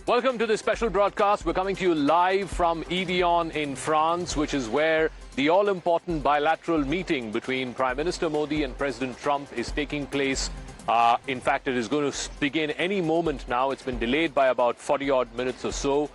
Welcome to this special broadcast. We're coming to you live from Evian in France, which is where the all-important bilateral meeting between Prime Minister Modi and President Trump is taking place. In fact, it is going to begin any moment now. It's been delayed by about 40-odd minutes or so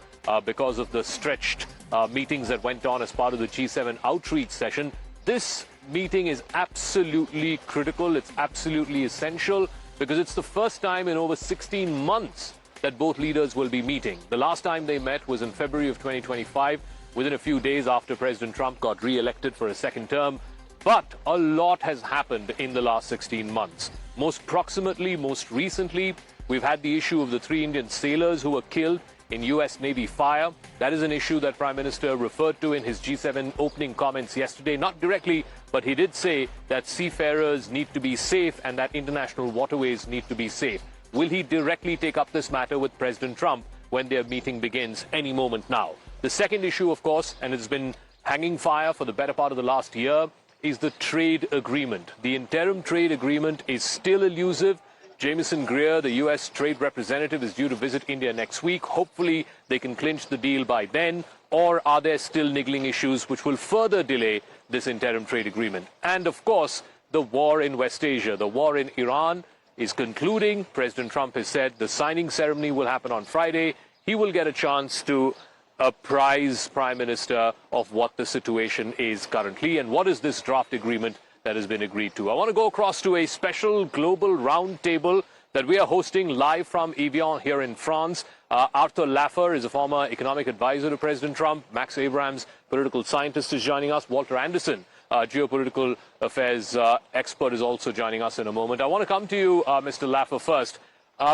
because of the stretched meetings that went on as part of the G7 outreach session. This meeting is absolutely critical. It's absolutely essential because it's the first time in over 16 months that both leaders will be meeting. The last time they met was in February of 2025, within a few days after President Trump got re-elected for a second term. But a lot has happened in the last 16 months. Most proximately, most recently, we've had the issue of the 3 Indian sailors who were killed in U.S. Navy fire. That is an issue that Prime Minister referred to in his G7 opening comments yesterday. Not directly, but he did say that seafarers need to be safe and that international waterways need to be safe. Will he directly take up this matter with President Trump when their meeting begins any moment now? The second issue, of course, and it's been hanging fire for the better part of the last year, is the trade agreement. The interim trade agreement is still elusive. Jameson Greer, the U.S. trade representative, is due to visit India next week. Hopefully, they can clinch the deal by then. Or are there still niggling issues which will further delay this interim trade agreement? And, of course, the war in West Asia, the war in Iran, is concluding. President Trump has said the signing ceremony will happen on Friday. He will get a chance to apprise Prime Minister of what the situation is currently and what is this draft agreement that has been agreed to. I want to go across to a special global roundtable that we are hosting live from Evian here in France. Arthur Laffer is a former economic advisor to President Trump. Max Abrams, political scientist, is joining us. Walter Anderson, geopolitical affairs expert, is also joining us in a moment. I want to come to you, Mr. Laffer, first.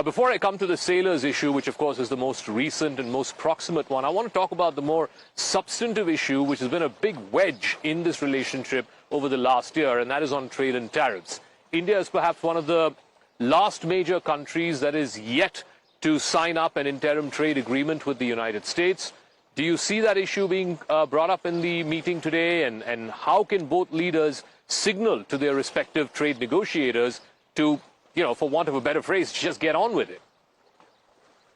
Before I come to the sailors issue, which of course is the most recent and most proximate one, I want to talk about the more substantive issue, which has been a big wedge in this relationship over the last year, and that is on trade and tariffs. India is perhaps one of the last major countries that is yet to sign up an interim trade agreement with the United States. Do you see that issue being brought up in the meeting today? And how can both leaders signal to their respective trade negotiators to, for want of a better phrase, just get on with it?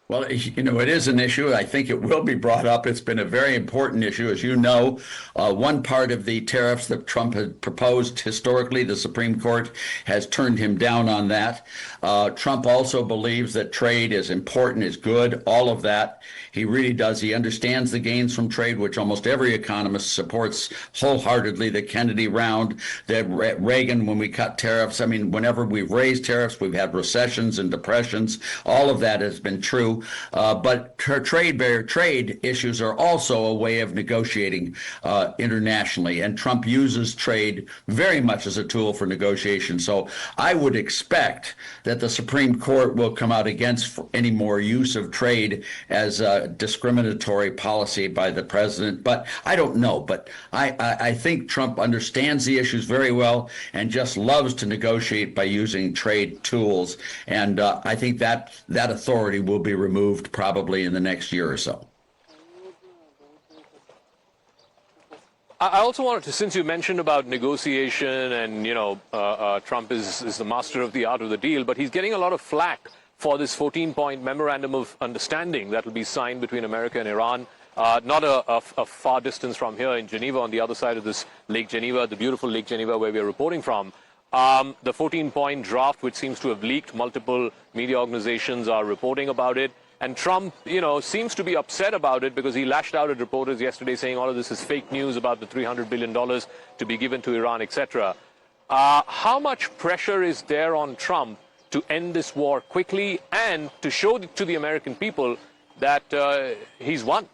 Well, it is an issue. I think it will be brought up. It's been a very important issue. As you know, one part of the tariffs that Trump had proposed historically, the Supreme Court has turned him down on that. Trump also believes that trade is important, is good, all of that. He really does. He understands the gains from trade, which almost every economist supports wholeheartedly. The Kennedy round, that Reagan, when we cut tariffs, whenever we've raised tariffs, we've had recessions and depressions. All of that has been true. But trade issues are also a way of negotiating internationally, and Trump uses trade very much as a tool for negotiation. So I would expect that the Supreme Court will come out against any more use of trade as a discriminatory policy by the president. But I don't know. But I think Trump understands the issues very well and just loves to negotiate by using trade tools. And I think that authority will be removed probably in the next year or so. I also wanted to, since you mentioned about negotiation and, Trump is the master of the art of the deal, but he's getting a lot of flack for this 14-point memorandum of understanding that will be signed between America and Iran, not a far distance from here in Geneva, on the other side of this Lake Geneva, the beautiful Lake Geneva where we are reporting from. The 14-point draft, which seems to have leaked, multiple media organizations are reporting about it. And Trump, seems to be upset about it because he lashed out at reporters yesterday saying all of this is fake news about the $300 billion to be given to Iran, etc. How much pressure is there on Trump to end this war quickly and to show to the American people that he's won?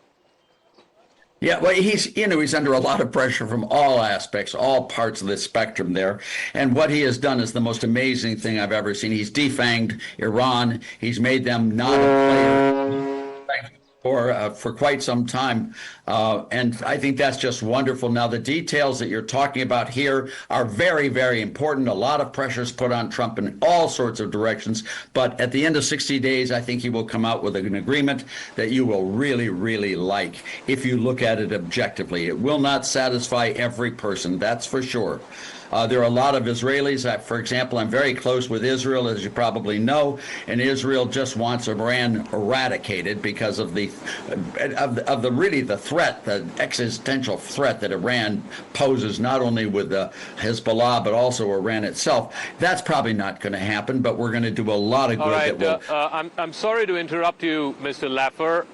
Yeah, well, he's under a lot of pressure from all aspects, all parts of the spectrum there. And what he has done is the most amazing thing I've ever seen. He's defanged Iran. He's made them not a player for quite some time. And I think that's just wonderful. Now, the details that you're talking about here are very, very important. A lot of pressure is put on Trump in all sorts of directions. But at the end of 60 days, I think he will come out with an agreement that you will really, really like if you look at it objectively. It will not satisfy every person, that's for sure. There are a lot of Israelis. For example, I'm very close with Israel, as you probably know, and Israel just wants Iran eradicated because of the really the threat, the existential threat that Iran poses, not only with Hezbollah but also Iran itself. That's probably not going to happen, but we're going to do a lot of good. All right. I'm sorry to interrupt you, Mr. Laffer.